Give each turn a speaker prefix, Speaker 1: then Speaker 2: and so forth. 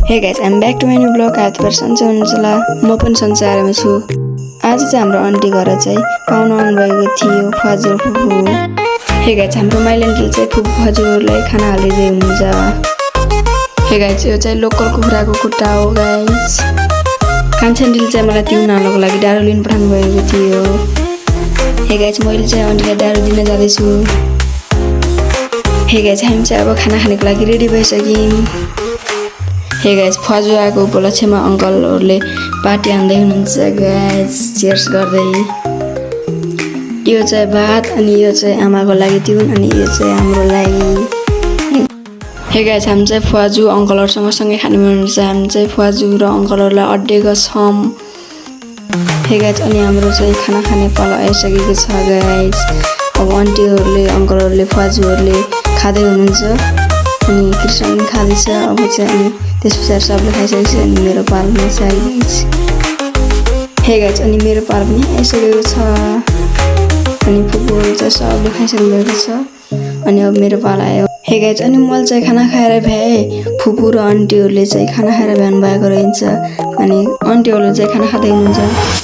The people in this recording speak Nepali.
Speaker 1: हे guys I'm back to my new blog. आजबाट सन्चै हुनुहुन्छ होला, म पनि सन्चै आरामै छु। आज चाहिँ हाम्रो आन्टी घर चाहिँ पाहुना आउनुभएको थियो, फजुर फुपू। हे गाइस हाम्रो माइलेन्डले चाहिँ फुपू फजुरलाई खाना हालिदिँदै हुनुहुन्छ। हे गाइस यो चाहिँ लोकल कुखुराको खुट्टा हो गाइस। कान्छेन्डीले चाहिँ मलाई तिउन हाल्नको लागि डाडु लिन पठाउनु भएको थियो। हे गाइस मैले चाहिँ आन्टीलाई डाडु दिन जाँदैछु। हे गाइस हामी चाहिँ अब खाना खानेको लागि रेडी भइसक्यौँ। हे गाइस फजु आएको उपलक्ष्यमा अङ्कलहरूले पार्टी हान्दै हुनुहुन्छ गाइस, चियर्स गर्दै। यो चाहिँ भात अनि यो चाहिँ आमाको लागि तिउन अनि यो चाहिँ हाम्रो लागि। हे गाइस हामी चाहिँ फजु अङ्कलहरूसँग सँगै खाने हुनुहुन्छ। हामी चाहिँ फजु र अङ्कलहरूलाई अड्डेको छौँ। हे गाइस अनि हाम्रो चाहिँ खाना खाने पालो आइसकेको छ गाइस। अब आन्टीहरूले अङ्कलहरूले फजुहरूले खाँदै हुनुहुन्छ अनि कृष्णले खाँदैछ। अब चाहिँ अनि त्यस पछाडि सबले खाइसकेपछि अनि मेरो पालो चाहिँ आइसकेको छ। हे गाइस अनि मेरो पालो पनि आइसकेको छ अनि फुपूहरू चाहिँ सबले खाइसक्नु भएको छ अनि अब मेरो पालो आयो। हे गाइस अनि मैले चाहिँ खाना खाएर भ्याएँ, फुपू र आन्टीहरूले चाहिँ खाना खाएर भ्याउनु भएको रहेछ अनि आन्टीहरूले चाहिँ खाना खाँदै हुनुहुन्छ।